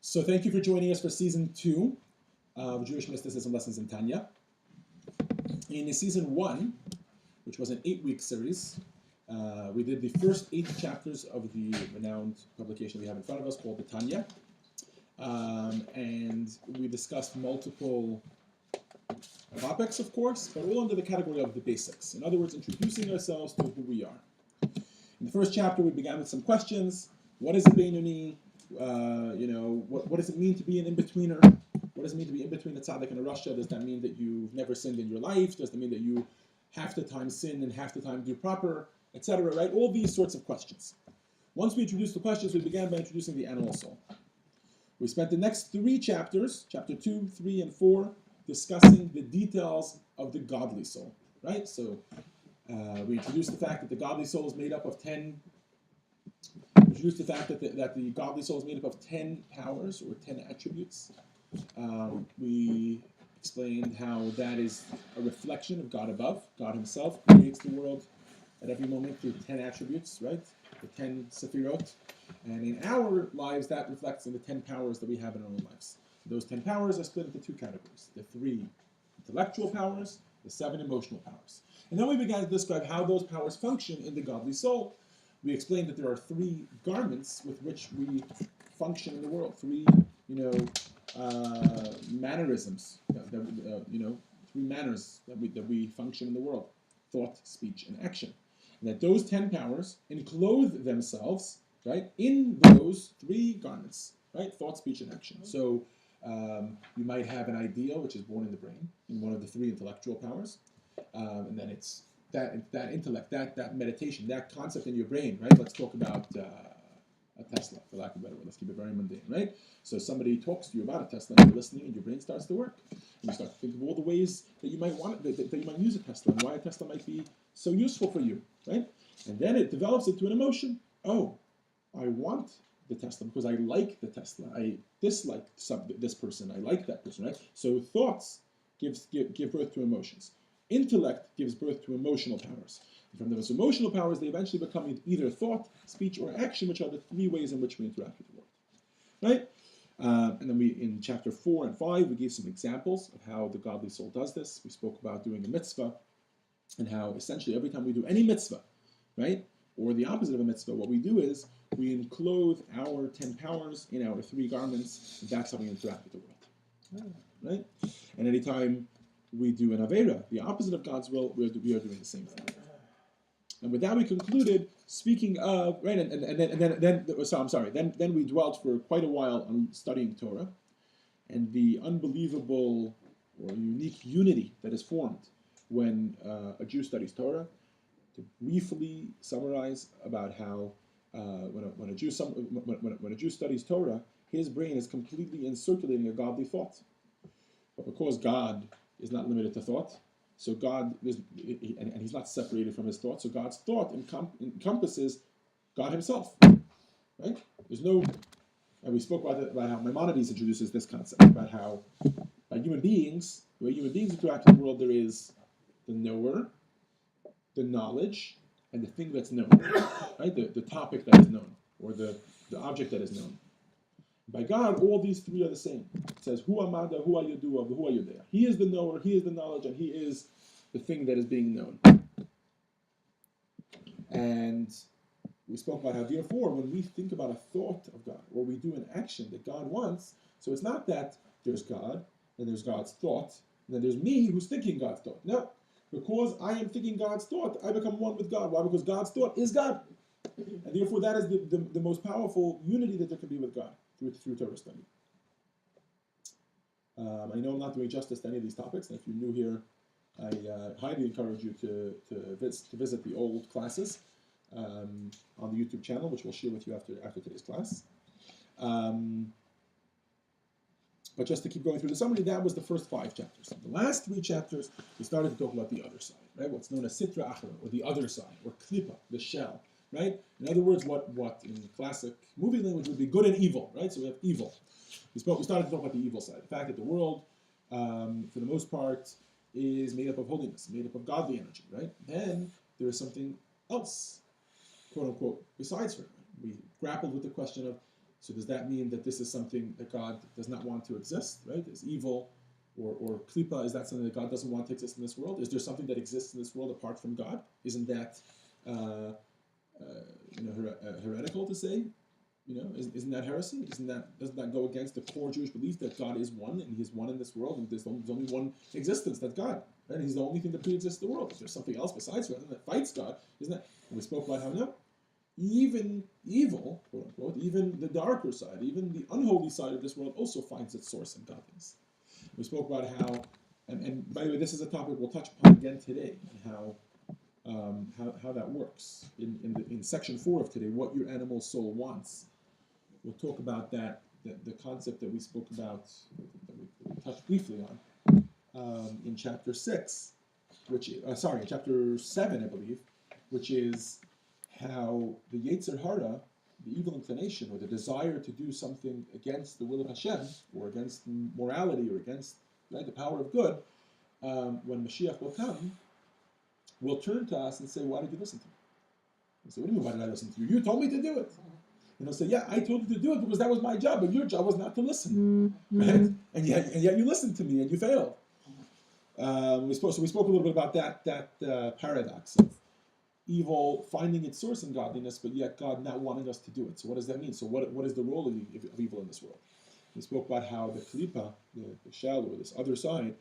So thank you for joining us for season 2 of Jewish Mysticism Lessons in Tanya. In season 1, which was an 8-week series, we did the first 8 chapters of the renowned publication we have in front of us called the Tanya. And we discussed multiple topics, of course, but all under the category of the basics. In other words, introducing ourselves to who we are. In the first chapter, we began with some questions. What is a Beinoni? What does it mean to be an in-betweener? What does it mean to be in between a tzaddik and a rasha? Does that mean that you've never sinned in your life? Does that mean that you half the time sin and half the time do proper, etc., right? All these sorts of questions. Once we introduced the questions, we began by introducing the animal soul. We spent the next 3 chapters, chapter 2, 3, and 4, discussing the details of the godly soul, right? So we introduced the fact that the godly soul is made up of 10. We introduced the fact that the godly soul is made up of 10 powers or 10 attributes. We explained how that is a reflection of God above. God Himself creates the world at every moment through 10 attributes, right? The 10 sephirot. And in our lives, that reflects in the 10 powers that we have in our own lives. Those 10 powers are split into 2 categories. The 3 intellectual powers, the 7 emotional powers. And then we began to describe how those powers function in the godly soul. We explained that there are 3 garments with which we function in the world. 3, mannerisms. 3 manners that we function in the world: thought, speech, and action. And that those 10 powers enclose themselves, right, in those 3 garments, right? Thought, speech, and action. So you might have an idea which is born in the brain, in one of the 3 intellectual powers, and then it's that intellect, that meditation, that concept in your brain, right? Let's talk about a Tesla, for lack of a better word. Let's keep it very mundane, right? So somebody talks to you about a Tesla, and you're listening, and your brain starts to work. And you start to think of all the ways that you might want it, that you might use a Tesla, and why a Tesla might be so useful for you, right? And then it develops into an emotion. Oh, I want the Tesla because I like the Tesla. I dislike this person. I like that person, right? So thoughts give birth to emotions. Intellect gives birth to emotional powers. And from those emotional powers, they eventually become either thought, speech, or action, which are the 3 ways in which we interact with the world, right? And then in chapter 4 and 5, we gave some examples of how the godly soul does this. We spoke about doing a mitzvah and how essentially every time we do any mitzvah, right, or the opposite of a mitzvah, what we do is we enclose our 10 powers in our 3 garments, and that's how we interact with the world, right? And anytime we do an Aveira, the opposite of God's will, we are doing the same thing. And with that, we concluded, speaking of, right, then we dwelt for quite a while on studying Torah and the unbelievable or unique unity that is formed when a Jew studies Torah. To briefly summarize about how when a Jew studies Torah, his brain is completely encirculating a godly thought. But because God is not limited to thought, so God is, and He's not separated from His thought. So God's thought encompasses God Himself, right? There's no, and we spoke about how Maimonides introduces this concept about how by human beings, the way human beings interact with the world, there is the knower, the knowledge, and the thing that's known, right? The topic that is known, or the object that is known. By God, all these 3 are the same. It says, Hu Amada, Hu Ayudu, Hu Ayudea. He is the knower, He is the knowledge, and He is the thing that is being known. And we spoke about how, therefore, when we think about a thought of God, or we do an action that God wants, so it's not that there's God, and there's God's thought, and then there's me who's thinking God's thought. No, because I am thinking God's thought, I become one with God. Why? Because God's thought is God. And therefore, that is the most powerful unity that there can be with God through Torah study. I know I'm not doing justice to any of these topics, and if you're new here, I highly encourage you to visit the old classes on the YouTube channel, which we'll share with you after today's class. But just to keep going through the summary, that was the first 5 chapters. The last 3 chapters, we started to talk about the other side, right? What's known as Sitra Achra, or the other side, or Klippa, the shell, right? In other words, what in classic movie language would be good and evil, right? So we have evil. We started to talk about the evil side, the fact that the world, for the most part, is made up of holiness, made up of godly energy, right? Then there is something else, quote unquote, besides her. We grappled with the question of So does that mean that this is something that God does not want to exist, right? Is evil or klipa, is that something that God doesn't want to exist in this world? Is there something that exists in this world apart from God? Isn't that heretical to say? Isn't that heresy? Doesn't that go against the core Jewish belief that God is one and He's one in this world and there's only one existence, that's God, right? He's the only thing that pre-exists the world. If there's something else besides God that fights God, isn't that? And we spoke about how no, even evil, quote unquote, even the darker side, even the unholy side of this world also finds its source in godliness. We spoke about how, and by the way, this is a topic we'll touch upon again today, and how that works in section 4 of today, what your animal soul wants. We'll talk about that, the concept that we spoke about, that we touched briefly on in chapter 6, in chapter 7, I believe, which is how the Yetzer Hara, the evil inclination, or the desire to do something against the will of Hashem, or against morality, or against the power of good, when Mashiach will come, will turn to us and say, why did you listen to me? And say, what do you mean, why did I listen to you? You told me to do it. And he'll say, yeah, I told you to do it because that was my job, but your job was not to listen. Right? And yet you listened to me and you failed. We spoke a little bit about that paradox of evil finding its source in godliness, but yet God not wanting us to do it. So what does that mean? So what is the role of evil in this world? We spoke about how the klipa, the shell, or this other side,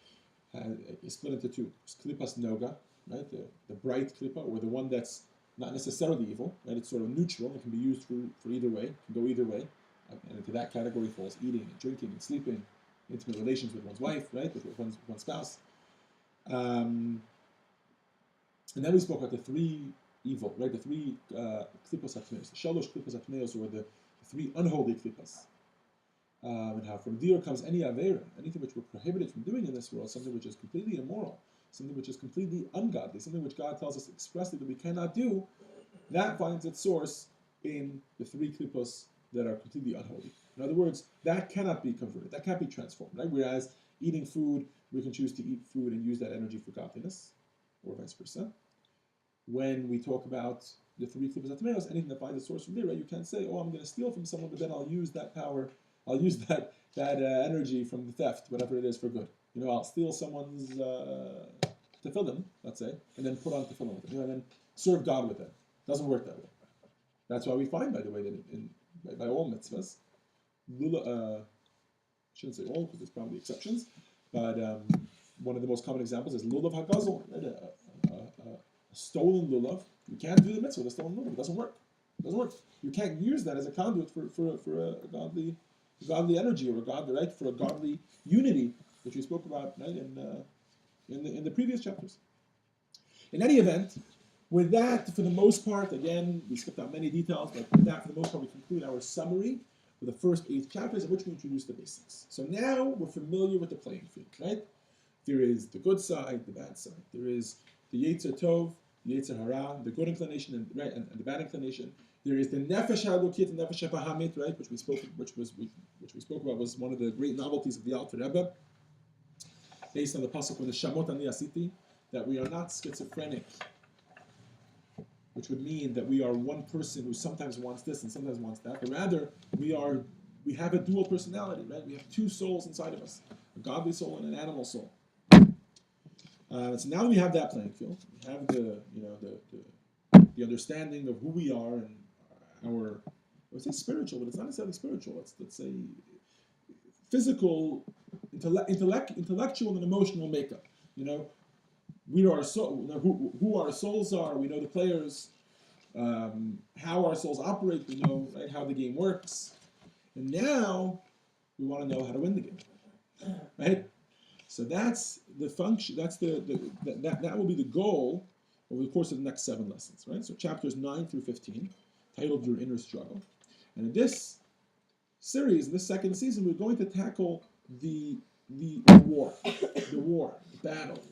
is split into two. There's klipas noga, right? The bright klipa, or the one that's not necessarily evil, right? It's sort of neutral. It can be used for either way. It can go either way. And into that category falls eating and drinking and sleeping, intimate relations with one's wife, right? With one's spouse. And then we spoke about the three evil, right? The three klipas hatmeos, the shalosh klipas hatmeos, or the three unholy klipas. And how from there comes any avera, anything which we're prohibited from doing in this world, something which is completely immoral, something which is completely ungodly, something which God tells us expressly that we cannot do, that finds its source in the three klipas that are completely unholy. In other words, that cannot be converted, that can't be transformed, right? Whereas eating food, we can choose to eat food and use that energy for godliness, or vice versa. When we talk about the three klipas hatmeos, anything that finds its source from there, right? You can't say, oh, I'm going to steal from someone, but then I'll use that power, I'll use that energy from the theft, whatever it is, for good. I'll steal someone's tefillin, let's say, and then put on tefillin with it, and then serve God with it. Doesn't work that way. That's why we find, by the way, that by all mitzvahs, I shouldn't say all, because there's probably exceptions, but one of the most common examples is lulav hagazol, right? A stolen lulav. You can't do the mitzvah with a stolen lulav. It doesn't work. You can't use that as a conduit for a godly energy, or for a godly unity, which we spoke about, right, in the previous chapters. In any event, with that, for the most part, again, we skipped out many details, but with that, for the most part, we conclude our summary for the first 8 chapters, in which we introduce the basics. So now we're familiar with the playing field, right? There is the good side, the bad side. There is the Yetzer Tov, the Yetzer Hara, the good inclination and the bad inclination. There is the Nefesh HaElokit and Nefesh HaBahamit, right, which we spoke about, was one of the great novelties of the Alter Rebbe, based on the pasuk with the Shamot Ani Asiti, that we are not schizophrenic, which would mean that we are one person who sometimes wants this and sometimes wants that, but rather we have a dual personality, right? We have 2 souls inside of us, a godly soul and an animal soul. So now we have that playing field. We have the understanding of who we are and our, I would say spiritual, but it's not necessarily spiritual. Let's say physical, intellectual and emotional makeup. We know our soul, who our souls are. We know the players, how our souls operate. We know, right, how the game works, and now we want to know how to win the game, right? So that's the function. That will be the goal over the course of the next 7 lessons, right? So chapters 9 through 15, titled "Your Inner Struggle," and in this series, in this second season, we're going to tackle the war, the battle.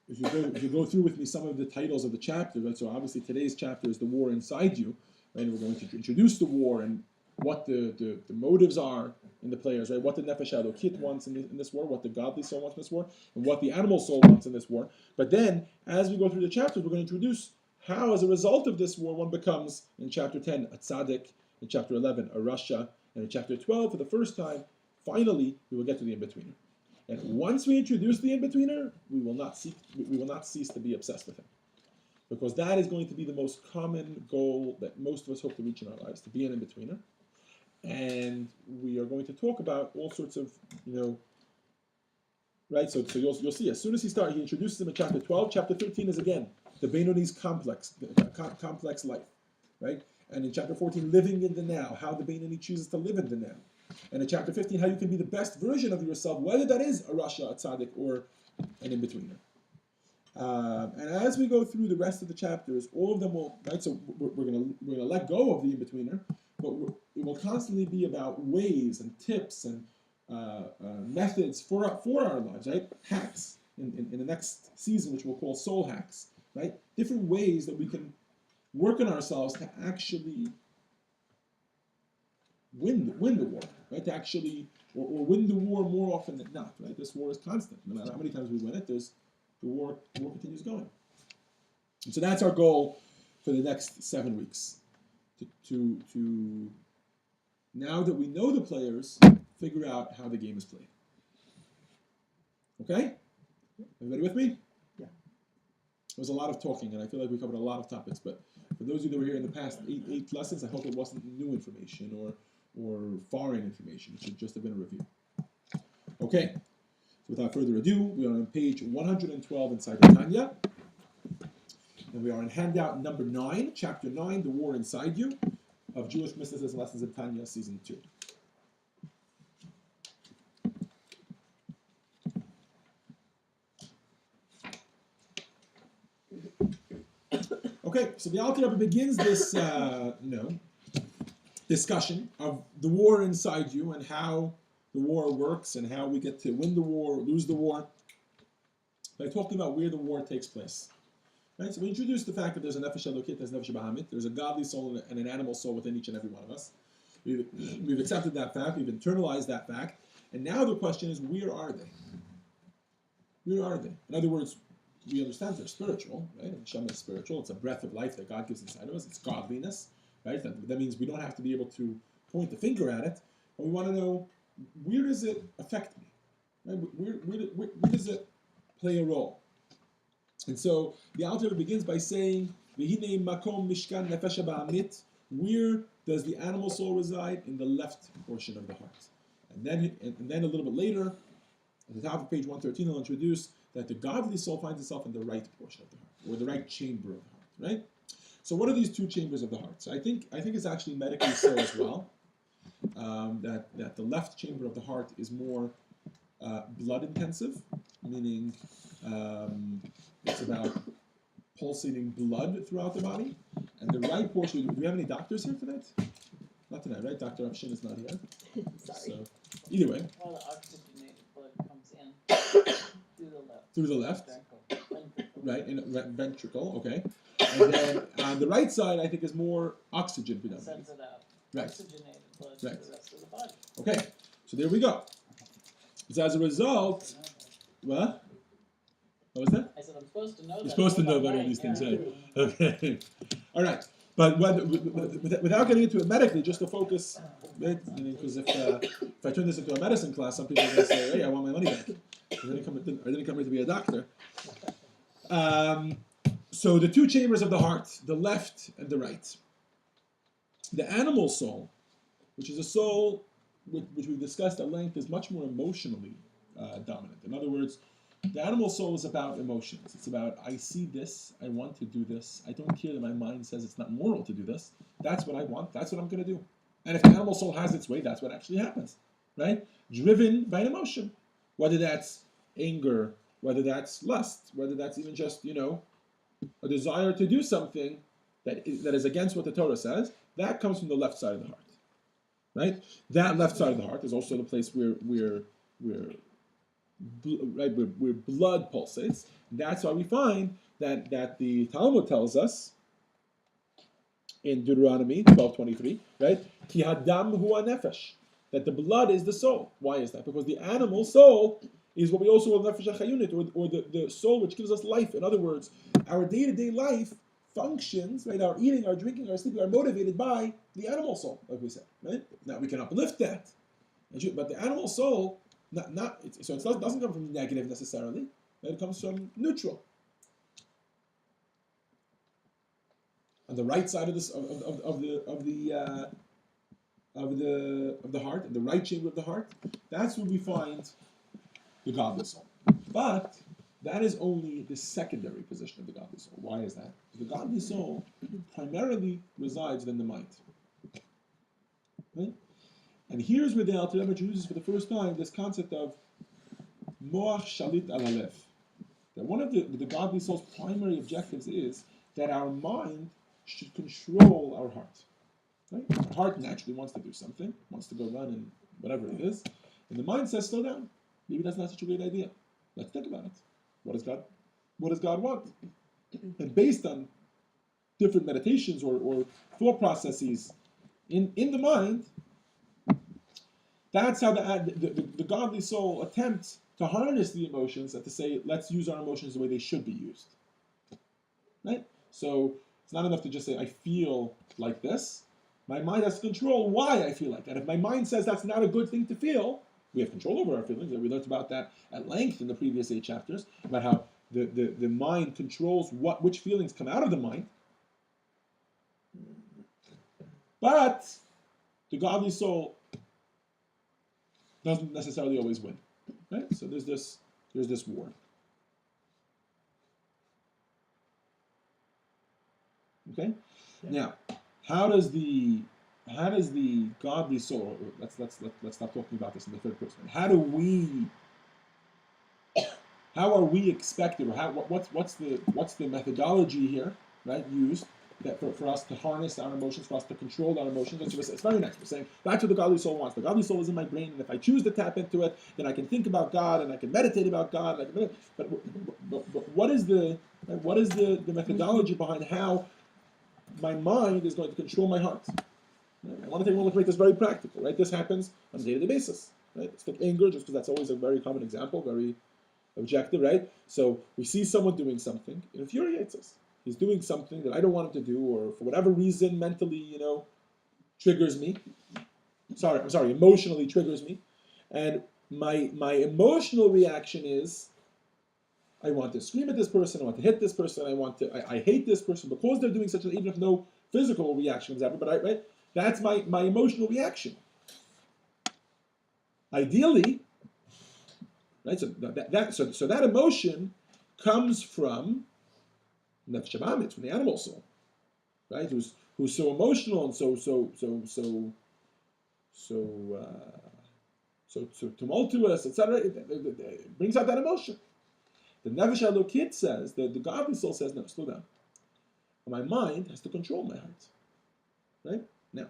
If you go through with me some of the titles of the chapter, right? So obviously today's chapter is the war inside you, right? And we're going to introduce the war and what the motives are in the players, right? What the Nefesh HaElokit wants in this war, what the godly soul wants in this war, and what the animal soul wants in this war. But then, as we go through the chapters, we're going to introduce how, as a result of this war, one becomes, in chapter 10, a tzaddik, in chapter 11, a rasha, and in chapter 12, for the first time, finally, we will get to the in-betweener. And once we introduce the in-betweener, we will not cease to be obsessed with him. Because that is going to be the most common goal that most of us hope to reach in our lives, to be an in-betweener. And we are going to talk about all sorts of, right? So you'll see, as soon as he introduces him in chapter 12. Chapter 13 is, again, the Benoni's complex life, right? And in chapter 14, living in the now, how the Benoni chooses to live in the now. And in chapter 15, how you can be the best version of yourself, whether that is a rasha, a tzaddik, or an in-betweener. And as we go through the rest of the chapters, all of them will, right? So we're gonna let go of the in-betweener, but it will constantly be about ways and tips and methods for our lives, right? Hacks in the next season, which we'll call soul hacks, right? Different ways that we can work on ourselves to actually win the war, right? To actually or win the war more often than not, right? This war is constant. No matter how many times we win it, the war continues going. And so that's our goal for the next 7 weeks. To now that we know the players, figure out how the game is played. Okay? Everybody with me? Yeah. There was a lot of talking, and I feel like we covered a lot of topics, but for those of you that were here in the past eight lessons, I hope it wasn't new information or foreign information. It should just have been a review. Okay. So without further ado, we are on page 112 inside the Tanya. And we are in handout number 9, chapter 9, The War Inside You, of Jewish Mysticism Lessons in Tanya, season 2. Okay, so the Alter Rebbe begins this, discussion of the war inside you and how the war works and how we get to win the war or lose the war by talking about where the war takes place. Right? So we introduced the fact that there's a nefesh elokit, there's nefesh bahamit, there's a godly soul and an animal soul within each and every one of us. We've accepted that fact, we've internalized that fact, and now the question is, where are they? Where are they? In other words, we understand they're spiritual, right? And Hashem is spiritual. It's a breath of life that God gives inside of us. It's godliness, right? That means we don't have to be able to point the finger at it, but we want to know, where does it affect me? Right? Where does it play a role? And so the Alter Rebbe begins by saying, "V'hinei makom mishkan nefesh ba'amit." Where does the animal soul reside? In the left portion of the heart. And then a little bit later, at the top of page 113, he'll introduce that the godly soul finds itself in the right portion of the heart, or the right chamber of the heart, right? So what are these two chambers of the heart? So I think it's actually medically so as well, that the left chamber of the heart is more blood intensive, meaning it's about pulsating blood throughout the body. And the right portion, do we have any doctors here tonight? Not tonight, right? Dr. Upshin is not here. Sorry. So, either way. Well, the oxygenated blood comes in through the left. Through the left. Ventricle. Right, in a ventricle, okay. And then on the right side, I think, is more oxygen predominantly. Sends it out. Right. Oxygenated blood Right. to the rest of the body. Okay, so there we go. So as a result, what? What was that? I said, I'm supposed to know that. You're supposed to know about all these things, right? Okay. All right. But without getting into it medically, just to focus, right? Because if I turn this into a medicine class, some people are going to say, "Hey, I want my money back. I didn't come here to be a doctor." So the two chambers of the heart, the left and the right. The animal soul, which is a soul which we've discussed at length, is much more emotionally dominant. In other words, the animal soul is about emotions. It's about, I see this, I want to do this. I don't care that my mind says it's not moral to do this. That's what I want. That's what I'm going to do. And if the animal soul has its way, that's what actually happens, right? Driven by an emotion, whether that's anger, whether that's lust, whether that's even just, a desire to do something that is against what the Torah says. That comes from the left side of the heart, right? That left side of the heart is also the place where blood pulsates. That's why we find that the Talmud tells us in Deuteronomy 12:23, right? Ki hadam hu nefesh, that the blood is the soul. Why is that? Because the animal soul is what we also call nefesh hachayunit, or the soul which gives us life. In other words, our day-to-day life functions, right, our eating, our drinking, our sleeping, are motivated by the animal soul, like we said, right? Now we can uplift that, but the animal soul, so it doesn't come from negative necessarily. Right? It comes from neutral. On the right side of this of the heart, in the right chamber of the heart, that's where we find the godly soul. But that is only the secondary position of the godly soul. Why is that? Because the godly soul primarily resides in the mind. Right? And here's where the Alter Rebbe introduces for the first time this concept of moach shalit al halev. That one of the godly soul's primary objectives is that our mind should control our heart. Right? Our heart naturally wants to do something, wants to go run and whatever it is, and the mind says, slow down. Maybe that's not such a great idea. Let's think about it. What does God want? And based on different meditations or thought processes in the mind, that's how the godly soul attempts to harness the emotions and to say, let's use our emotions the way they should be used. Right? So it's not enough to just say, I feel like this. My mind has to control why I feel like that. If my mind says that's not a good thing to feel, we have control over our feelings. We learned about that at length in the previous 8 chapters, about how the mind controls which feelings come out of the mind. But the godly soul doesn't necessarily always win. Right? So there's this war. Okay? Yeah. Now, how does the godly soul, let's stop talking about this in the third person. How are we expected, or what's the methodology here, right, used that for us to harness our emotions, for us to control our emotions? It's very nice. We're saying that's what the godly soul wants. The godly soul is in my brain, and if I choose to tap into it, then I can think about God and I can meditate about God. But what is the methodology behind how my mind is going to control my heart? I want to make this very practical, right? This happens on a day-to-day basis, right? Let's take anger, just because that's always a very common example, very objective, right? So we see someone doing something, it infuriates us. He's doing something that I don't want him to do, or for whatever reason, mentally, triggers me. Emotionally triggers me. And my emotional reaction is, I want to scream at this person, I want to hit this person, I hate this person because they're doing such a, even if no physical reaction is ever, but right? That's my emotional reaction. Ideally, right? So that emotion comes from nefesh habahamis, from the animal soul, right? Who's so emotional and so tumultuous, etc. It brings out that emotion. The nefesh halokit says, the godly soul says, no, slow down. My mind has to control my heart, right? Now,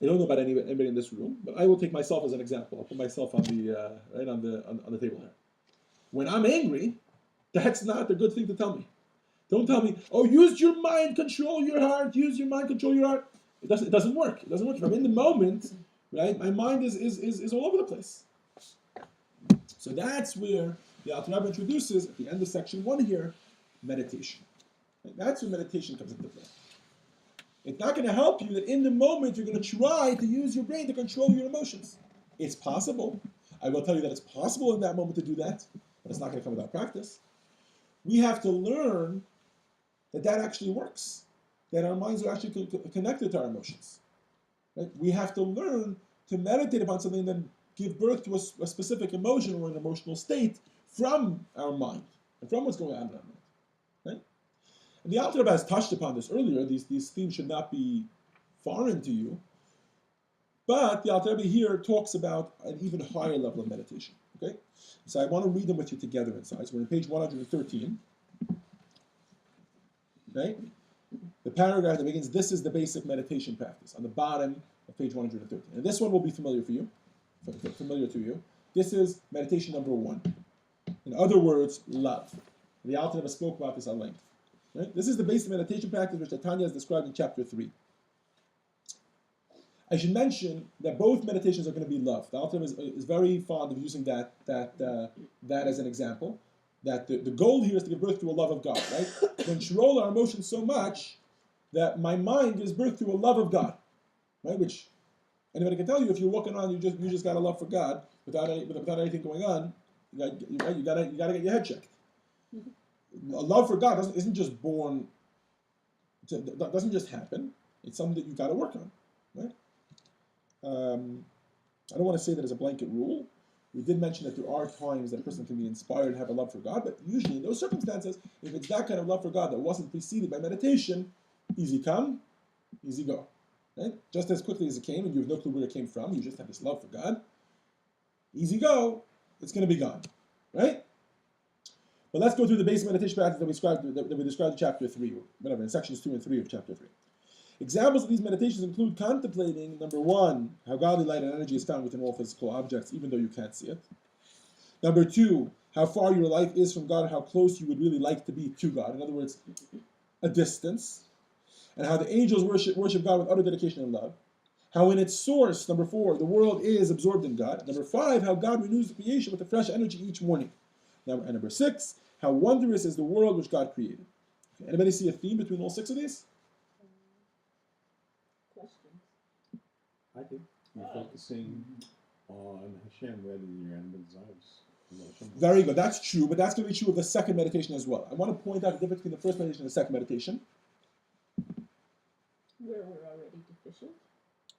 I don't know about anybody in this room, but I will take myself as an example. I'll put myself on the table here. When I'm angry, that's not a good thing to tell me. Don't tell me, oh, use your mind, control your heart. Use your mind, control your heart. It doesn't work. It doesn't work. If I'm in the moment, right, my mind is all over the place. So that's where the Alter Rebbe introduces at the end of section 1 here, meditation. And that's where meditation comes into play. It's not going to help you that in the moment you're going to try to use your brain to control your emotions. It's possible. I will tell you that it's possible in that moment to do that, but it's not going to come without practice. We have to learn that actually works, that our minds are actually connected to our emotions. Right? We have to learn to meditate upon something and then give birth to a specific emotion or an emotional state from our mind and from what's going on in our mind. Right? And the Alter Rebbe has touched upon this earlier. These themes should not be foreign to you. But the Alter Rebbe here talks about an even higher level of meditation. Okay? So I want to read them with you together inside. So we're on page 113. Right? The paragraph that begins, this is the basic meditation practice, on the bottom of page 113. And this one will be familiar to you. This is meditation number 1. In other words, love. The Alter Rebbe spoke about this at length. Right? This is the basic meditation practice which Tanya has described in chapter 3. I should mention that both meditations are going to be love. The Alter Rebbe is very fond of using that as an example. that the goal here is to give birth to a love of God, right? Control our emotions so much that my mind gives birth to a love of God, right? Which anybody can tell you, if you're walking around, you just got a love for God without anything going on, you gotta get your head checked. A love for God isn't just born. That doesn't just happen. It's something that you got to work on, right? I don't want to say that as a blanket rule. We did mention that there are times that a person can be inspired to have a love for God, but usually in those circumstances, if it's that kind of love for God that wasn't preceded by meditation, easy come, easy go. Right? Just as quickly as it came, and you have no clue where it came from, you just have this love for God, easy go, it's going to be gone. Right? But let's go through the basic meditation practice that we described in chapter 3, or whatever, in sections 2 and 3 of chapter 3. Examples of these meditations include contemplating, number 1, how godly light and energy is found within all physical objects, even though you can't see it. Number 2, how far your life is from God, how close you would really like to be to God. In other words, a distance. And how the angels worship God with utter dedication and love. How in its source, number 4, the world is absorbed in God. Number 5, how God renews the creation with a fresh energy each morning. And number 6, how wondrous is the world which God created. Okay. Anybody see a theme between all 6 of these? Questions. I think you're focusing on Hashem rather than your animal desires. Very good. That's true, but that's going to be true of the second meditation as well. I want to point out the difference between the first meditation and the second meditation. Where we're already deficient.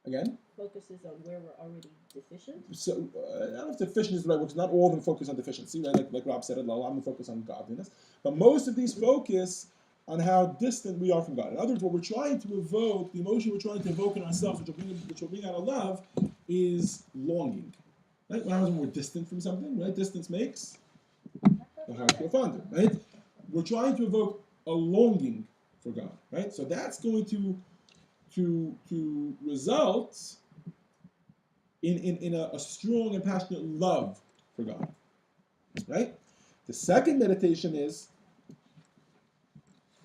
Again? Focuses on where we're already deficient. So, I don't know if deficient is the right word, because not all of them focus on deficiency, right? Like Rob said, a lot of them focus on godliness. But most of these focus on how distant we are from God. In other words, what we're trying to evoke, the emotion we're trying to evoke in ourselves, which will bring out of love, is longing. Right? What happens when we're distant from something, right? Distance makes the heart grow fonder, right? We're trying to evoke a longing for God, right? So that's going to result in a strong and passionate love for God, right? The second meditation is,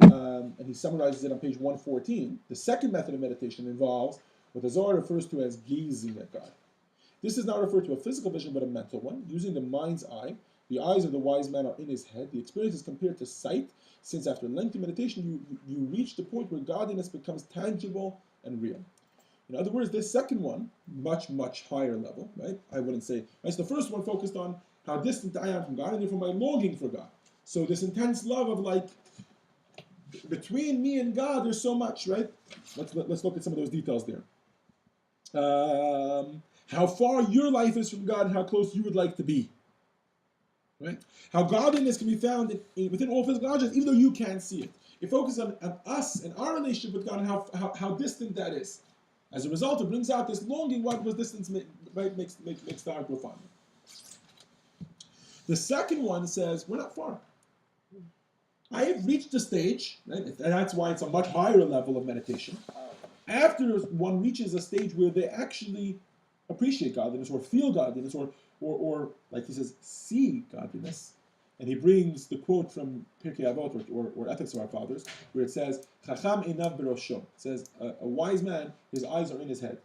and he summarizes it on page 114, the second method of meditation involves what the Zohar refers to as gazing at God. This is not referred to a physical vision, but a mental one, using the mind's eye. The eyes of the wise man are in his head. The experience is compared to sight, since after lengthy meditation, you reach the point where godliness becomes tangible and real. In other words, this second one, much, much higher level, right? I wouldn't say, right? So the first one focused on how distant I am from God, and therefore my longing for God. So this intense love of like, between me and God, there's so much, right? Let's look at some of those details there. How far your life is from God and how close you would like to be. Right? How godliness can be found within all physical objects, even though you can't see it. It focuses on us and our relationship with God and how distant that is. As a result, it brings out this longing, what was distance makes the heart grow fonder. The second one says, we're not far. I have reached a stage, right? And that's why it's a much higher level of meditation. After one reaches a stage where they actually appreciate godliness or feel godliness or like he says, see godliness. And he brings the quote from Pirkei Avot or Ethics of Our Fathers, where it says, Chacham einav berosho. It says, a wise man, his eyes are in his head.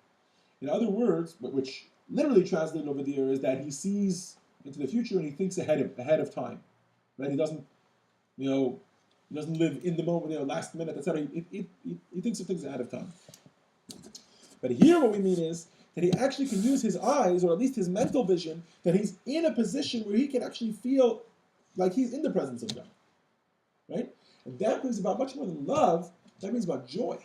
In other words, which literally translated over there is that he sees into the future and he thinks ahead of time. Right? He doesn't live in the moment, last minute, etc. He thinks of things ahead of time. But here what we mean is that he actually can use his eyes, or at least his mental vision, that he's in a position where he can actually feel like he's in the presence of God. Right? And that brings about much more than love, that brings about joy.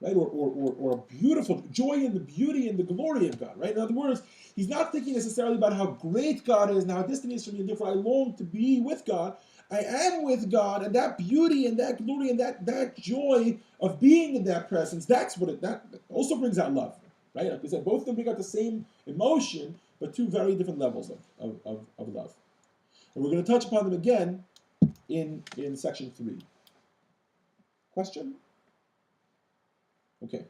Right? Or a beautiful joy in the beauty and the glory of God. Right? In other words, he's not thinking necessarily about how great God is and how distant he is from me, and therefore I long to be with God. I am with God, and that beauty and that glory and that joy of being in that presence, that also brings out love. Right? Like I said, both of them bring out the same emotion, but two very different levels of love. And we're going to touch upon them again in section 3. Question? Okay.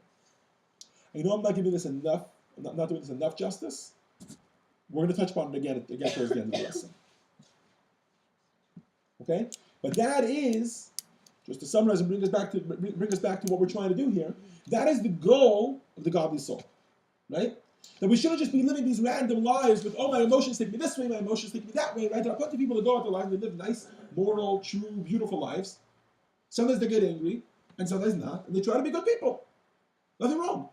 You know I'm not giving this enough, not doing this enough justice. We're going to touch upon it again towards the end of the lesson. Okay? But that is, just to summarize and bring us back to what we're trying to do here, that is the goal of the godly soul. Right? That we shouldn't just be living these random lives with, oh, my emotions take me this way, my emotions take me that way, right? There are plenty of people that go out their lives, they live nice, moral, true, beautiful lives. Sometimes they get angry, and sometimes not, and they try to be good people. Nothing wrong.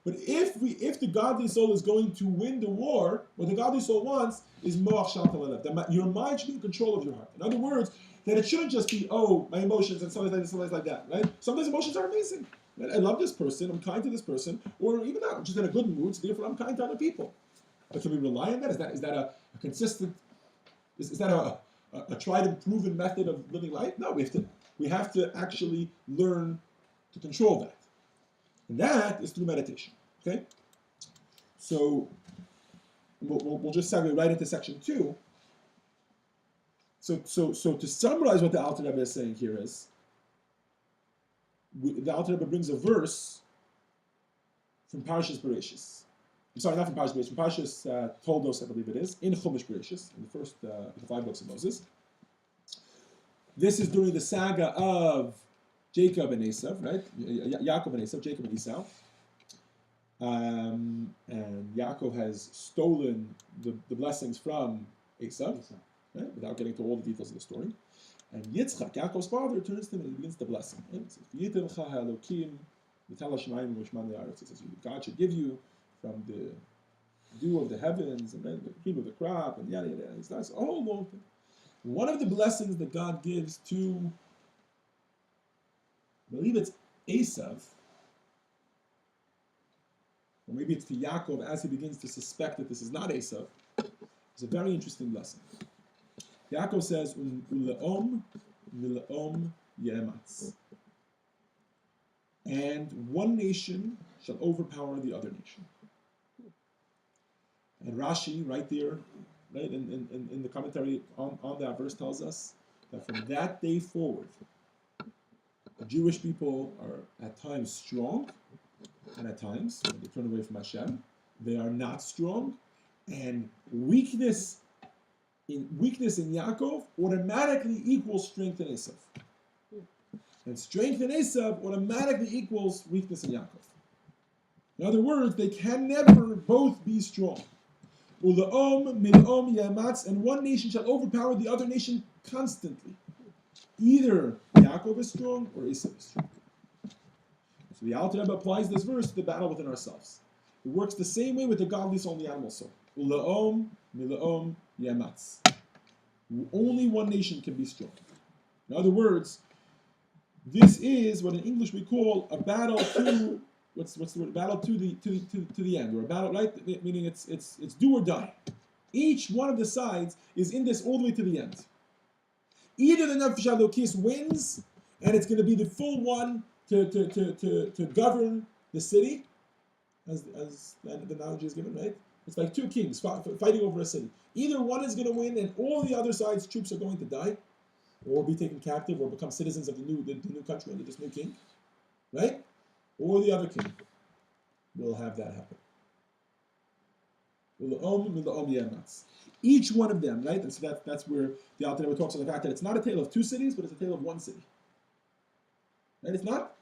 But if the godly soul is going to win the war, what the godly soul wants is moach shalta lelev. That your mind should be in control of your heart. In other words, that it shouldn't just be, oh, my emotions and sometimes like this, sometimes like that, right? Sometimes emotions are amazing. Right? I love this person, I'm kind to this person, or even not, I'm just in a good mood, so therefore I'm kind to other people. But can we rely on that? Is that a consistent, is that a tried and proven method of living life? No, we have to actually learn to control that. And that is through meditation. Okay? So we'll just segue right into section 2. So to summarize what the Alter Rebbe is saying here is, the Alter Rebbe brings a verse from Parshas Bereshis. I'm sorry, not from Parshas Bereshis, from Parshas Toldos, I believe it is, in Chumash Bereshis, in the first the 5 books of Moses. This is during the saga of Jacob and Esau, right? Yaakov and Esau, Jacob and Esau. And Yaakov has stolen the blessings from Esau, right? Without getting to all the details of the story. And Yitzchak, Yaakov's father, turns to him and he begins to bless him. Right? It says, God should give you from the dew of the heavens and then the cream of the crop and yada yada. He starts a whole long thing. One of the blessings that God gives to, I believe it's Esav, or maybe it's to Yaakov as he begins to suspect that this is not Esav, it's a very interesting blessing. Yaakov says, Ule'om mile'om ye'ematz. And one nation shall overpower the other nation. And Rashi, right there, right in the commentary on that verse, tells us that from that day forward, the Jewish people are at times strong, and at times, when they turn away from Hashem, they are not strong, and weakness in Yaakov automatically equals strength in Esav. And strength in Esav automatically equals weakness in Yaakov. In other words, they can never both be strong. Ule'om mil'om yamatz, and one nation shall overpower the other nation constantly. Either Yaakov is strong or Esav is strong. So the Alter Rebbe applies this verse to the battle within ourselves. It works the same way with the godly soul and the animal soul. Ule'om mil'om yamatz. Only one nation can be strong. In other words, this is what in English we call a battle to what's the word? Battle to the end, or a battle, right? Meaning it's do or die. Each one of the sides is in this all the way to the end. Either the Nefesh HaElokis wins, and it's going to be the full one to govern the city, as the analogy is given, right? It's like two kings fighting over a city. Either one is going to win, and all the other side's troops are going to die, or be taken captive, or become citizens of the new country under this new king, right? Or the other king will have that happen. Each one of them, right? And so that's where the Alter Rebbe talks about the fact that it's not a tale of two cities, but it's a tale of one city. Right? It's not,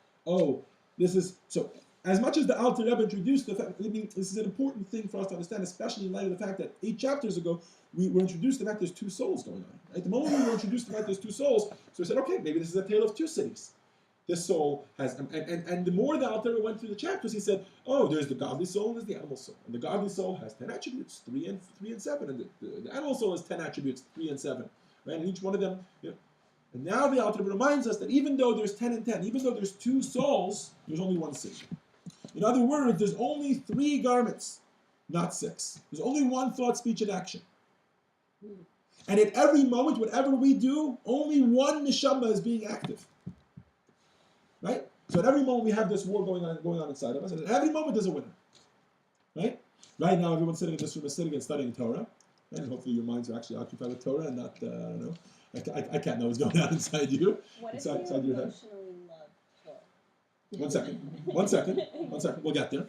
this is, so as much as the Alter Rebbe introduced the fact, this is an important thing for us to understand, especially in light of the fact that 8 chapters ago, we were introduced to the fact there's two souls going on. Right? The moment we were introduced to the fact there's two souls, so we said, okay, maybe this is a tale of two cities. This soul has, and the more the Alter Rebbe went through the chapters, he said, there's the godly soul and there's the animal soul. And the godly soul has 10 attributes, 3 and 7, and the animal soul has 10 attributes, 3 and 7. Right? And each one of them, And now the Alter Rebbe reminds us that even though there's 10 and 10, even though there's two souls, there's only one city. In other words, there's only 3 garments, not 6. There's only one thought, speech, and action. And at every moment, whatever we do, only one neshama is being active. Right? So at every moment we have this war going on inside of us, and at every moment there's a winner. Right? Right now everyone sitting in this room is sitting and studying Torah. Right? And hopefully your minds are actually occupied with Torah and not, I don't know. I can't know what's going on inside you. What if inside you your head. emotionally love Torah? One second. We'll get there.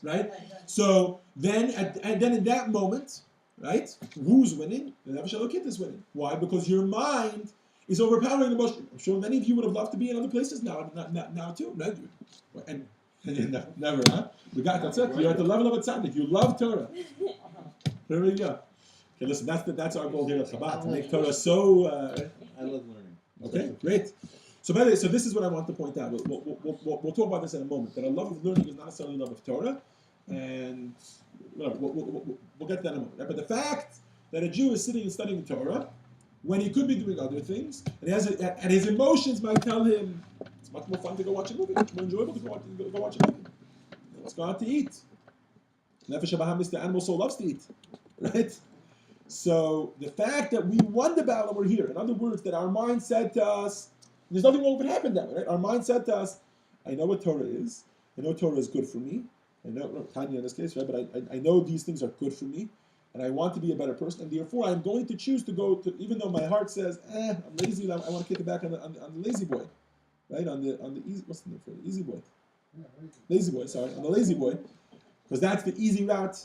Right? So then, and then in that moment, right? Who's winning? The Nefesh HaElokit is winning. Why? Because your mind is overpowering emotion. I'm sure many of you would have loved to be in other places now too, right? And Never, huh? That's it. You're at the level of a tzaddik. You love Torah. There we go. Okay, listen, that's our goal here at Chabad, to make Torah so... I love learning. Okay, great. So by the way, so this is what I want to point out. We'll talk about this in a moment, that a love of learning is not necessarily a love of Torah, and whatever, we'll get to that in a moment. Right? But the fact that a Jew is sitting and studying Torah, when he could be doing other things, and his emotions might tell him, it's much more fun to go watch a movie, much more enjoyable to go watch a movie. Let's go out to eat. Nefesh HaBahamis, the animal soul, loves to eat, right? So the fact that we wonder about and we're here, in other words, that our mind said to us, there's nothing wrong with it happened that way, right? Our mind said to us, I know what Torah is. I know Torah is good for me. I know, Tanya in this case, right? But I know these things are good for me, and I want to be a better person, and therefore I'm going to choose to go to, even though my heart says, I'm lazy, I want to kick it back on the lazy boy, right? On the easy, what's the name for it? Easy boy. Lazy boy, sorry, on the lazy boy, because that's the easy route.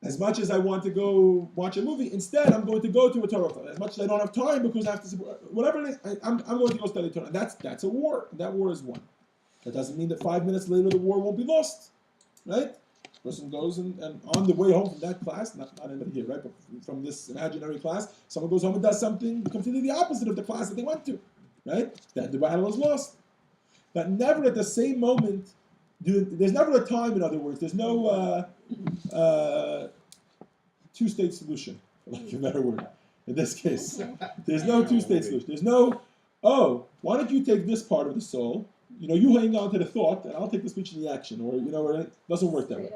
As much as I want to go watch a movie, instead I'm going to go to a Torah class. As much as I don't have time because I have to, whatever it is, I'm going to go study Torah. That's a war. That war is won. That doesn't mean that 5 minutes later the war won't be lost, right? The person goes and on the way home from that class, not anybody here, right? But from this imaginary class, someone goes home and does something completely the opposite of the class that they went to, right? Then the battle is lost. But never at the same moment. There's never a time, in other words. There's no two-state solution, for lack of a better word. In this case, there's no two-state solution. There's no, why don't you take this part of the soul? You hang on to the thought, and I'll take the speech and the action, or or it doesn't work that way.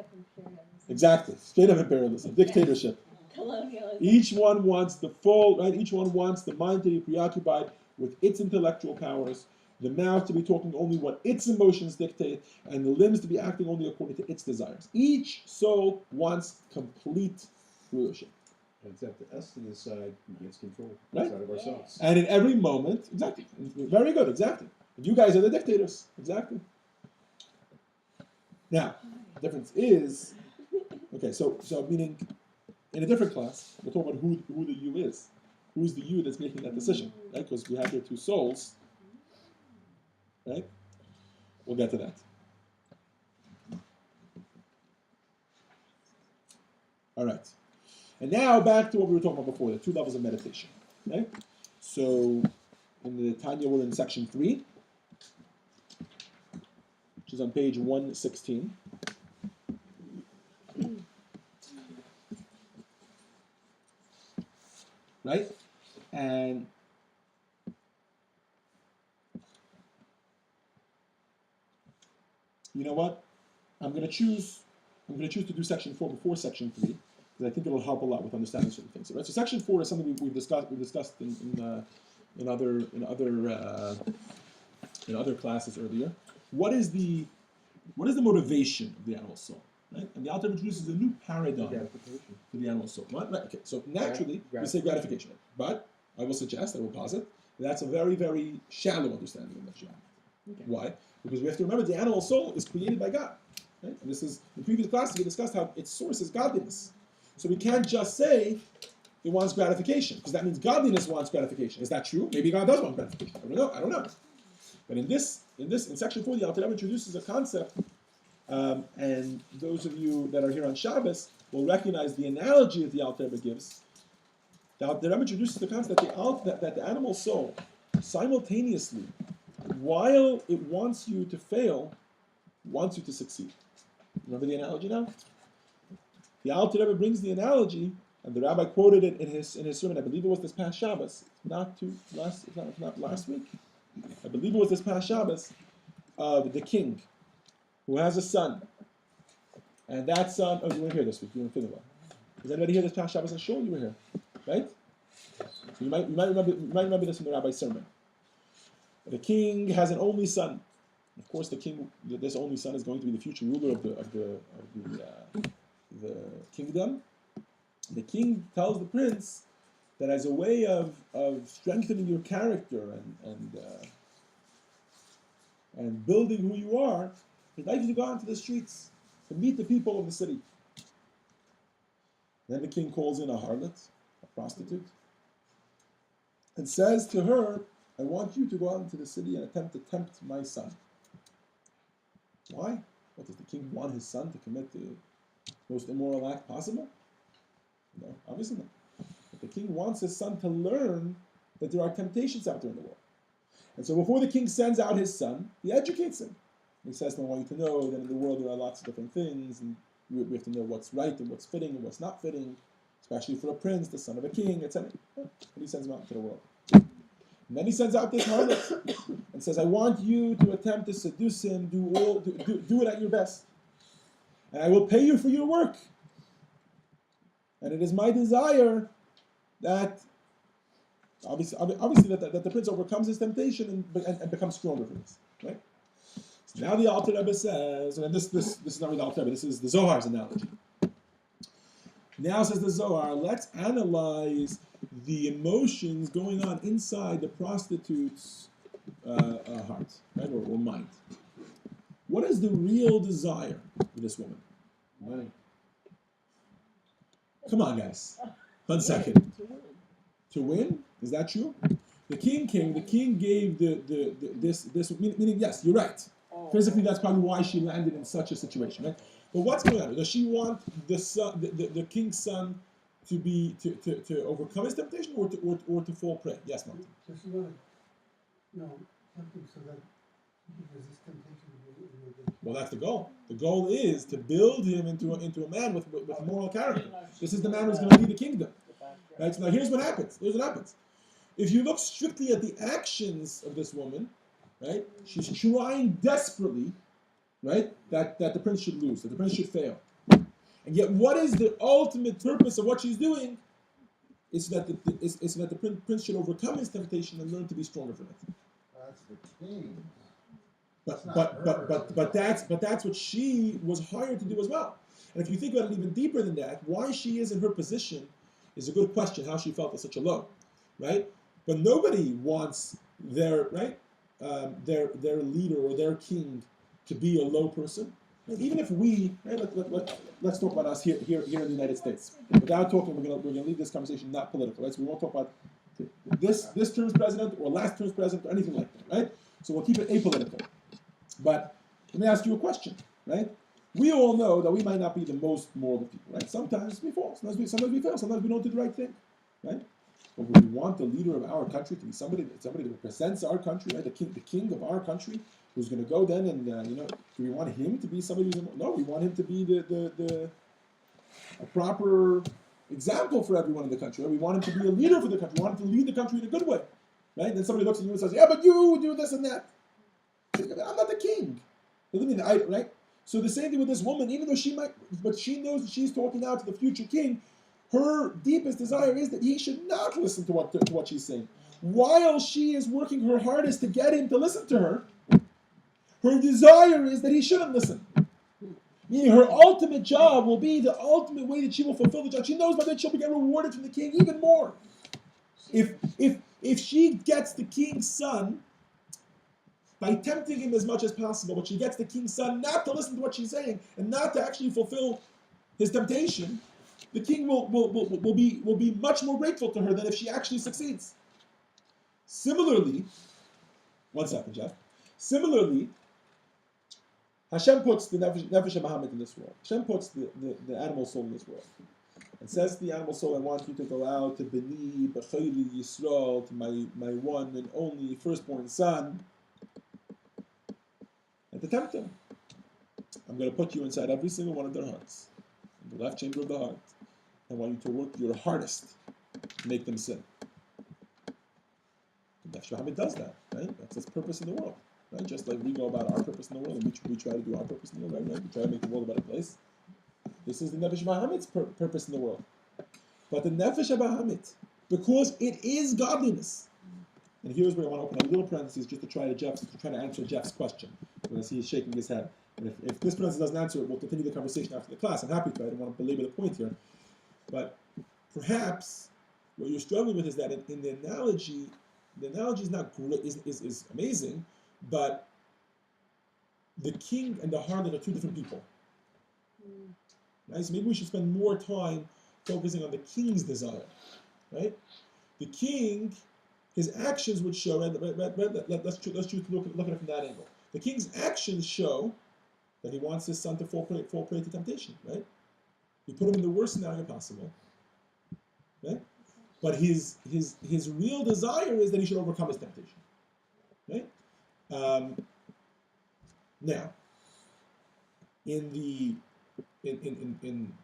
Exactly, straight up imperialism, dictatorship. Colonialism. Each one wants the full, right? Each one wants the mind to be preoccupied with its intellectual powers, the mouth to be talking only what its emotions dictate, and the limbs to be acting only according to its desires. Each soul wants complete rulership. And it's up to us to decide who gets control Right. inside of ourselves. And in every moment, exactly. Very good, exactly. And you guys are the dictators, exactly. Now, the difference is, okay, so meaning, in a different class, we'll talk about who the you is. Who's the you that's making that decision, right? Because we have here two souls, right? We'll get to that. All right. And now back to what we were talking about before, the two levels of meditation. Okay? So in the Tanya, we're in section 3, which is on page 116. Right? And you know what? I'm going to choose to do section 4 before section 3, because I think it'll help a lot with understanding certain things. Right? So section 4 is something we've discussed in other classes earlier. What is the motivation of the animal soul? Right? And the Alter introduces a new paradigm for the animal soul. Right? Okay. So naturally we say gratification, but I will suggest, I will posit, that's a very, very shallow understanding of that. Okay. Why? Because we have to remember the animal soul is created by God. Right? And this is, in previous classes, we discussed how its source is godliness. So we can't just say it wants gratification, because that means godliness wants gratification. Is that true? Maybe God does want gratification. I don't know. But in section 4, the Alter Rebbe introduces a concept, and those of you that are here on Shabbos will recognize the analogy that the Alter Rebbe gives. The Alter Rebbe introduces the concept that the animal soul, simultaneously, while it wants you to fail, wants you to succeed. Remember the analogy now? The Alter Rebbe brings the analogy, and the rabbi quoted it in his sermon. I believe it was this past Shabbos, not last week. I believe it was this past Shabbos, of the king who has a son, and that son. Oh, you weren't here this week. You weren't feeling well. Is anybody here this past Shabbos? I'm sure you were here, right? So you might remember this from the rabbi's sermon. The king has an only son. Of course, this only son is going to be the future ruler of the kingdom. The king tells the prince that as a way of strengthening your character and building who you are, he'd like you to go out into the streets to meet the people of the city. Then the king calls in a harlot, a prostitute, and says to her, I want you to go out into the city and attempt to tempt my son. Why? What, does the king want his son to commit the most immoral act possible? No, obviously not. But the king wants his son to learn that there are temptations out there in the world. And so before the king sends out his son, he educates him. He says, I want you to know that in the world there are lots of different things, and we have to know what's right and what's fitting and what's not fitting, especially for a prince, the son of a king, etc. And he sends him out into the world. And then he sends out this harlot and says, I want you to attempt to seduce him, do it at your best. And I will pay you for your work. And it is my desire that, obviously that the prince overcomes his temptation and becomes stronger for this. Right? So now the Alter Rebbe says, and this is not really the Alter Rebbe, this is the Zohar's analogy. Now says the Zohar, let's analyze the emotions going on inside the prostitute's heart, right, or mind. What is the real desire for this woman? Money. Come on, guys. 1 second. To win. To win? Is that true? The king came. The king gave this meaning. Yes, you're right. Physically, that's probably why she landed in such a situation, right? But what's going on? Does she want the son, the king's son, to overcome his temptation or to fall prey? Yes, Martin. So she wanted, something so that he could resist temptation. Well, that's the goal. The goal is to build him into a man with moral character. This is the man who's going to lead the kingdom. Right? So now here's what happens. If you look strictly at the actions of this woman, right, she's trying desperately, right, that the prince should lose, that the prince should fail. And yet, what is the ultimate purpose of what she's doing? Is that the prince should overcome his temptation and learn to be stronger for it. That's the king. But that's what she was hired to do as well. And if you think about it even deeper than that, why she is in her position is a good question. How she felt at such a low, right? But nobody wants their leader or their king to be a low person. And even if we, right, let's talk about us here in the United States. Without talking, we're gonna leave this conversation not political, right? So we won't talk about this term's president or last term's president or anything like that, right? So we'll keep it apolitical. But let me ask you a question, right? We all know that we might not be the most moral of people, right? Sometimes we fall, sometimes we fail, sometimes we don't do the right thing, right? But we want the leader of our country to be somebody that represents our country, right? The king of our country, who's going to go then and do we want him to be somebody who's no? We want him to be a proper example for everyone in the country. Right? We want him to be a leader for the country. We want him to lead the country in a good way, right? And then somebody looks at you and says, "Yeah, but you do this and that." I'm not the king. Doesn't mean right? So the same thing with this woman, even though she knows that she's talking now to the future king. Her deepest desire is that he should not listen to what she's saying. While she is working her hardest to get him to listen to her, her desire is that he shouldn't listen. Meaning her ultimate job will be the ultimate way that she will fulfill the job. She knows by that she'll get rewarded from the king even more. If she gets the king's son by tempting him as much as possible, but she gets the king's son not to listen to what she's saying and not to actually fulfill his temptation, the king will be much more grateful to her than if she actually succeeds. Similarly, 1 second, Jeff. Similarly, Hashem puts the Nefesh HaBahamit in this world. Hashem puts the animal soul in this world. And says to the animal soul, I want you to go out to Beni, B'chayli Yisrael, to my one and only firstborn son, and to tempt him. I'm going to put you inside every single one of their hearts, in the left chamber of the heart. I want you to work your hardest to make them sin. Nefesh HaBahamit does that, right? That's its purpose in the world. Right? Just like we go about our purpose in the world, and we try to do our purpose in the world, right? We try to make the world a better place. This is the Nefesh HaBahamit's purpose in the world. But the Nefesh HaBahamit, because it is godliness, and here's where I want to open a little parenthesis just to try to answer Jeff's question, because he is shaking his head. And if this parenthesis doesn't answer it, we'll continue the conversation after the class. I'm happy to. I don't want to belabor the point here. But perhaps what you're struggling with is that in the analogy is not great, is amazing, but the king and the harlot are two different people. Right? So maybe we should spend more time focusing on the king's desire. Right? The king, his actions would show, let's look at it from that angle. The king's actions show that he wants his son to fall prey to temptation, right? He put him in the worst scenario possible, right? But his real desire is that he should overcome his temptation, right? Now, in the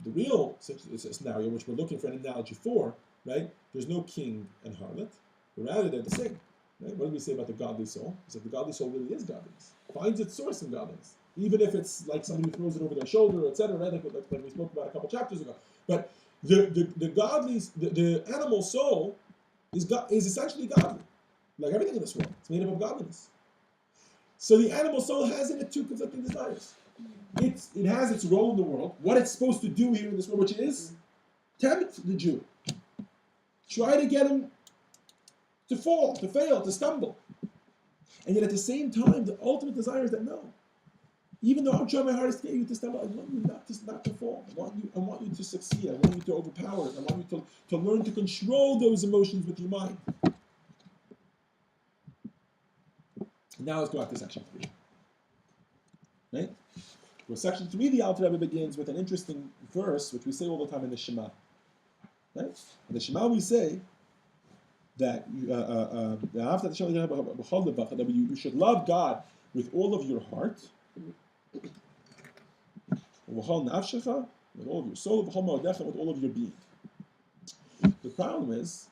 real scenario, which we're looking for an analogy for, right? There's no king and harlot, but rather they're the same. Right? What do we say about the godly soul? It's that the godly soul really is godliness, finds its source in godliness, even if it's like somebody who throws it over their shoulder, etc. Right? Like we spoke about a couple chapters ago. But the animal soul is essentially godly, like everything in this world. It's made up of godliness. So the animal soul has in it two conflicting desires. It has its role in the world, what it's supposed to do here in this world, which is tempt the Jew, try to get him to fall, to fail, to stumble. And yet at the same time, the ultimate desire is that no, even though I'm trying my hardest to get you to stumble, I want you not to fall. I want you to succeed. I want you to overpower it. I want you to learn to control those emotions with your mind. Now let's go back to section 3. Right? Well, section 3, the Alter Rebbe begins with an interesting verse, which we say all the time in the Shema. Right? In the Shema we say that you should love God with all of your heart, with all of your soul, with all of your being. The problem is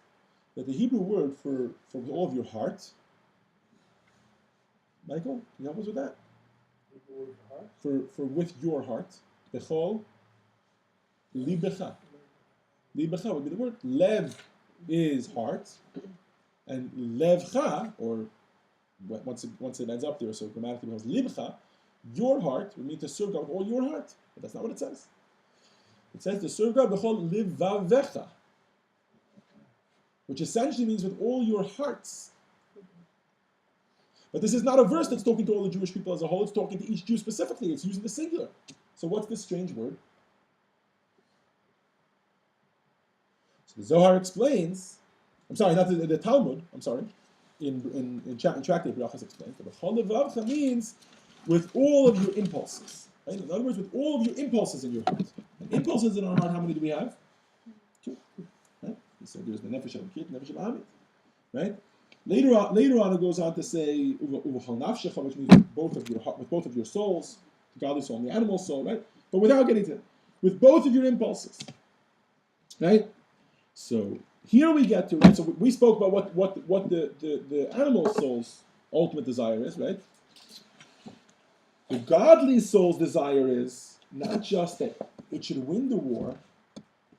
that the Hebrew word for with all of your heart, Michael, can you help us with that? For with your heart, bechol, libecha. Libecha would be the word. Lev is heart, and levcha, or once it ends up there, so grammatically becomes libcha, your heart would mean to serve God with all your heart. But that's not what it says. It says to serve God b'chol livavecha, which essentially means with all your hearts. But this is not a verse that's talking to all the Jewish people as a whole. It's talking to each Jew specifically. It's using the singular. So what's this strange word? So the Zohar explains, I'm sorry, not the Talmud, I'm sorry, in Tractate Berachos explains that b'chol levavcha means with all of your impulses. Right? In other words, with all of your impulses in your heart. And impulses in our heart, how many do we have? 2. Right? He said there's the nefesh hamikit, nefesh hamamit. Right? Later on, it goes on to say uvachal nafshecha, which means with both of your heart, with both of your souls, the godly soul and the animal soul, right? But without getting to it, with both of your impulses, right? So here we get to, right? So we spoke about what the animal soul's ultimate desire is, right? The godly soul's desire is not just that it should win the war.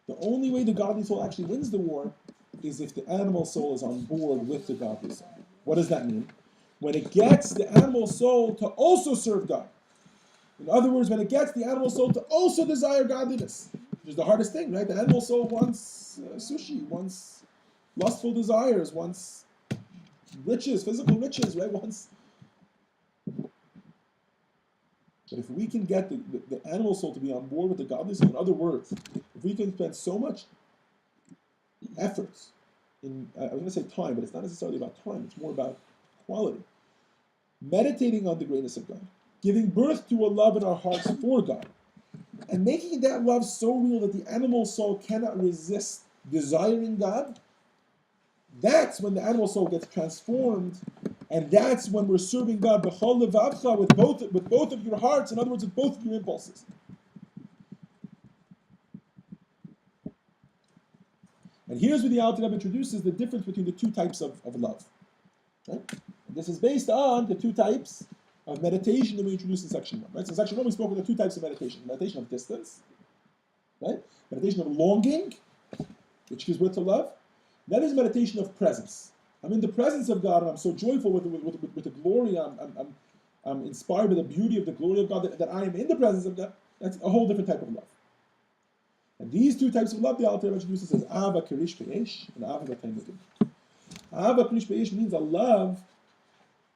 The only way the godly soul actually wins the war is if the animal soul is on board with the godly soul. What does that mean? When it gets the animal soul to also serve God. In other words, when it gets the animal soul to also desire godliness, which is the hardest thing, right? The animal soul wants sushi, wants lustful desires, wants riches, physical riches, right? But if we can get the animal soul to be on board with the godly soul, in other words, if we can spend so much effort in, I was going to say time, but it's not necessarily about time, it's more about quality. Meditating on the greatness of God, giving birth to a love in our hearts for God, and making that love so real that the animal soul cannot resist desiring God, that's when the animal soul gets transformed, and that's when we're serving God b'chol levavcha, with both of your hearts, in other words, with both of your impulses. And here's where the Alter Rebbe introduces the difference between the two types of love. Right? This is based on the two types of meditation that we introduced in section 1. Right? So in section 1 we spoke of the two types of meditation. Meditation of distance, right? Meditation of longing, which gives birth to love. That is meditation of presence. I'm in the presence of God and I'm so joyful with the glory. I'm inspired by the beauty of the glory of God that I am in the presence of God. That's a whole different type of love. And these two types of love, the Alter Rebbe introduces as Ava Kirish Be'esh and Ava B'Tainugim. Ava Kirish Be'esh means a love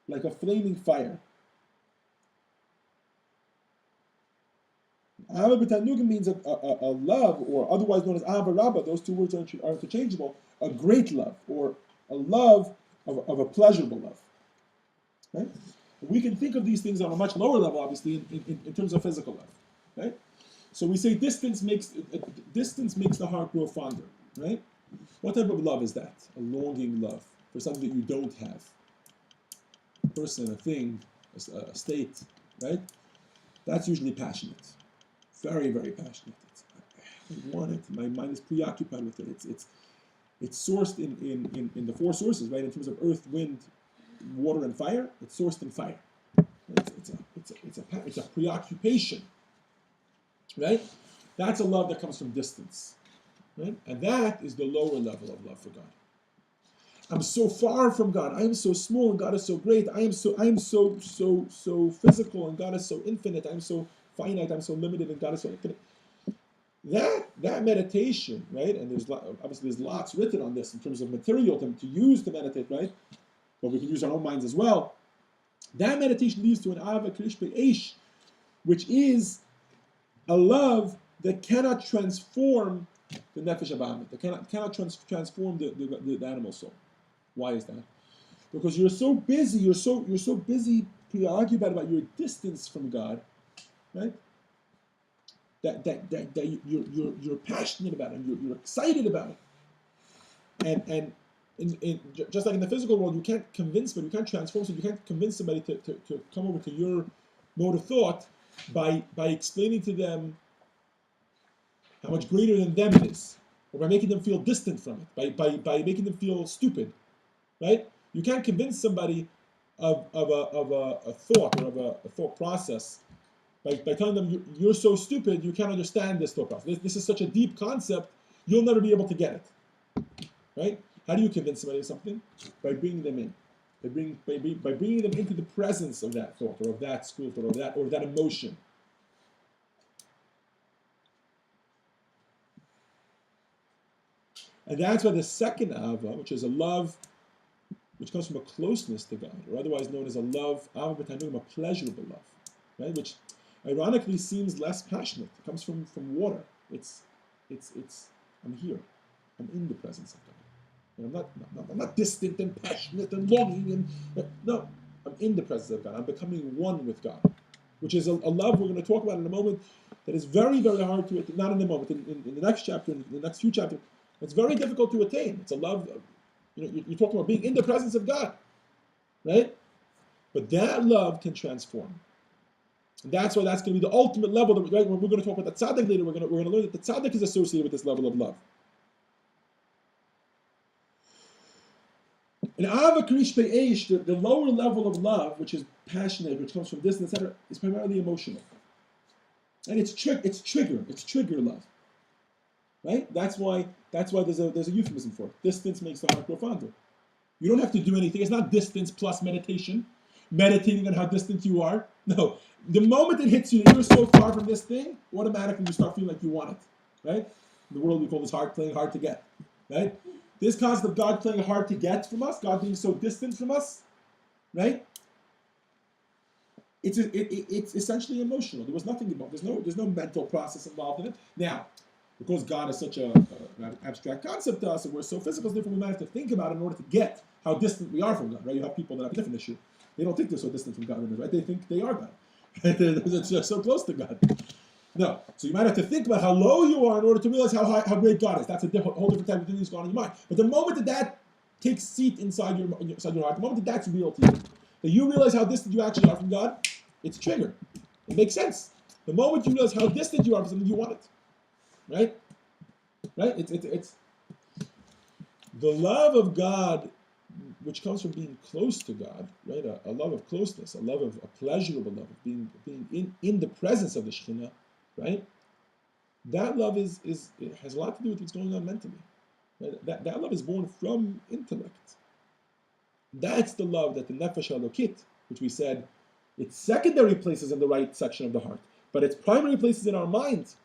like a flaming fire. Ava B'Tainugim means a love, or otherwise known as Ava Rabbah. Those two words are interchangeable. A great love, or a love of a pleasurable love. Right? We can think of these things on a much lower level, obviously, in terms of physical love, right? So we say distance makes the heart grow fonder, right? What type of love is that? A longing love for something that you don't have. A person, a thing, a state, right? That's usually passionate. Very, very passionate. I want it. My mind is preoccupied with it. It's sourced in the four sources, right? In terms of earth, wind, water, and fire. It's sourced in fire. It's a preoccupation, right? That's a love that comes from distance, right? And that is the lower level of love for God. I'm so far from God. I am so small, and God is so great. I am so physical, and God is so infinite. I'm so finite. I'm so limited, and God is so infinite. That meditation, right? And there's lots written on this in terms of material to use to meditate, right? But we can use our own minds as well. That meditation leads to an ava krish be'esh, which is a love that cannot transform the nefesh habahamit, that cannot transform the animal soul. Why is that? Because you're so busy preoccupied about your distance from God, right? That you're passionate about it, and you're excited about it, and just like in the physical world, you can't convince, but you can't transform. So you can't convince somebody to come over to your mode of thought by explaining to them how much greater than them it is, or by making them feel distant from it, by making them feel stupid, right? You can't convince somebody of a thought or of a thought process by telling them you're so stupid, you can't understand this thought process. This is such a deep concept, you'll never be able to get it, right? How do you convince somebody of something? By bringing them in, by bringing them into the presence of that thought or of that school of thought or that emotion. And that's why the second ava, which is a love which comes from a closeness to God, or otherwise known as a love, ava b'tanugim, a pleasurable love, right? Which ironically seems less passionate. It comes from water. It's I'm here. I'm in the presence of God. And I'm not distant and passionate and longing no, I'm in the presence of God. I'm becoming one with God, which is a love we're going to talk about in a moment that is very, very hard to attain. Not in a moment, in the next chapter, in the next few chapters, it's very difficult to attain. It's a love, you're talking about being in the presence of God, right? But that love can transform. And that's why that's going to be the ultimate level. Right? When we're going to talk about the tzaddik later, we're going to learn that the tzaddik is associated with this level of love. And ava krish be'esh, the lower level of love, which is passionate, which comes from distance, etc., is primarily emotional. And it's trigger love. Right? That's why there's a euphemism for it. Distance makes the heart grow fonder. You don't have to do anything. It's not distance plus meditation, meditating on how distant you are. No. The moment it hits you that you're so far from this thing, automatically you start feeling like you want it. Right? In the world we call this playing hard to get. Right? This concept of God playing hard to get from us, God being so distant from us, right? It's essentially emotional. There was nothing about. There's no mental process involved in it. Now, because God is such an abstract concept to us, and we're so physical, therefore we might have to think about it in order to get how distant we are from God. Right? You have people that have a different issue. They don't think they're so distant from God, right? They think they are God. They're so close to God. No. So you might have to think about how low you are in order to realize how great God is. That's a whole different type of thing that's going on in your mind. But the moment that takes seat inside your heart, the moment that's real to you, that you realize how distant you actually are from God, it's a trigger. It makes sense. The moment you realize how distant you are from something, you want it. Right? Right? It's the love of God, which comes from being close to God, right? A love of closeness, a love of a pleasurable love, of being in the presence of the Shekhinah, right? That love it has a lot to do with what's going on mentally. Right? That love is born from intellect. That's the love that the Nefesh Elokit, which we said, its secondary places in the right section of the heart, but its primary places in our mind.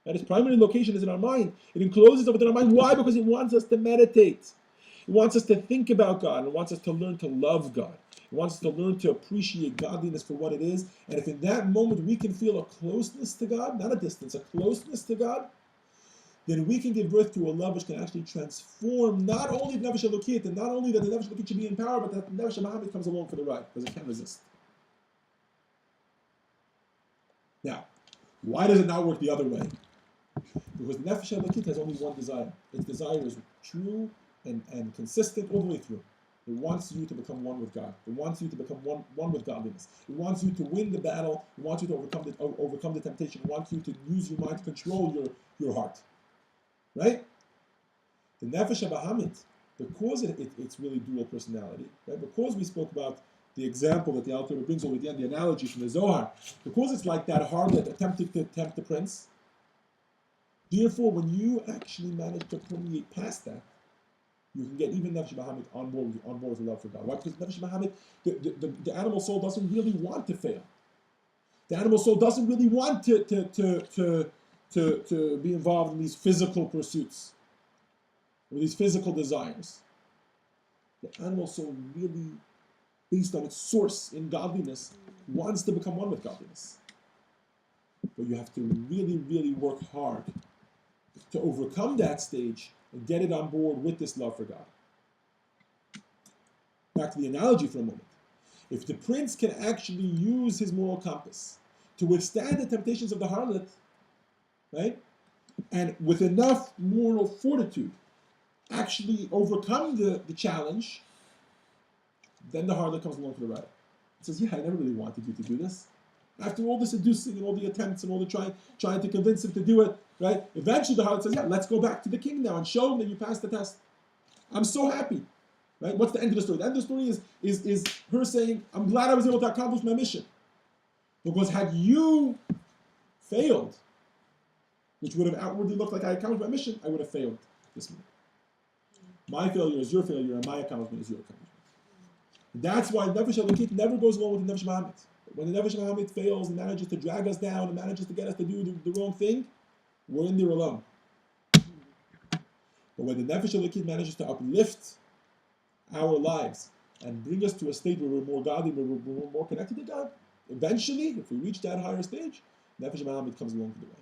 And its primary location is in our mind. It encloses within our mind. Why? Because it wants us to meditate. It wants us to think about God. It wants us to learn to love God. It wants us to learn to appreciate godliness for what it is. And if in that moment we can feel a closeness to God, not a distance, a closeness to God, then we can give birth to a love which can actually transform not only the Nefesh Elokit, and not only that the Nefesh Elokit should be in power, but that the Nefesh Habahamit comes along for the ride, because it can't resist. Now, why does it not work the other way? Because the Nefesh HaElokit has only one desire. Its desire is true and consistent all the way through. It wants you to become one with God. It wants you to become one with godliness. It wants you to win the battle. It wants you to overcome the temptation. It wants you to use your mind to control your heart. Right? The Nefesh HaBahamit, because it's really dual personality, right? Because we spoke about the example that the Alter Rebbe brings over at the end, the analogy from the Zohar, because it's like that harlot attempting to tempt the prince, therefore when you actually manage to permeate past that, you can get even Nefesh HaBahamit on board with the love for God. Why? Because Nefesh HaBahamit, the animal soul doesn't really want to fail. The animal soul doesn't really want to be involved in these physical pursuits or these physical desires. The animal soul really, based on its source in godliness, wants to become one with godliness. But you have to really, really work hard to overcome that stage and get it on board with this love for God. Back to the analogy for a moment. If the prince can actually use his moral compass to withstand the temptations of the harlot, right, and with enough moral fortitude actually overcome the challenge, then the harlot comes along for the ride. It says, yeah, I never really wanted you to do this. After all the seducing and all the attempts and all the trying to convince him to do it, right? Eventually the harlot says, yeah, let's go back to the king now and show him that you passed the test. I'm so happy. Right? What's the end of the story? The end of the story is her saying, I'm glad I was able to accomplish my mission. Because had you failed, which would have outwardly looked like I accomplished my mission, I would have failed this minute. My failure is your failure, and my accomplishment is your accomplishment. That's why Nefesh HaElokit never goes along with the Nefesh HaBahamit. When the Nefesh HaBahamit fails and manages to drag us down and manages to get us to do the wrong thing, we're in there alone. But when the Nefesh HaElokit manages to uplift our lives and bring us to a state where we're more godly, where we're more connected to God, eventually, if we reach that higher stage, Nefesh HaBahamit comes along for the way.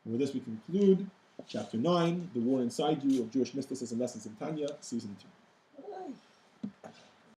And with this we conclude Chapter 9, The War Inside You of Jewish Mysticism Lessons in Tanya, Season 2.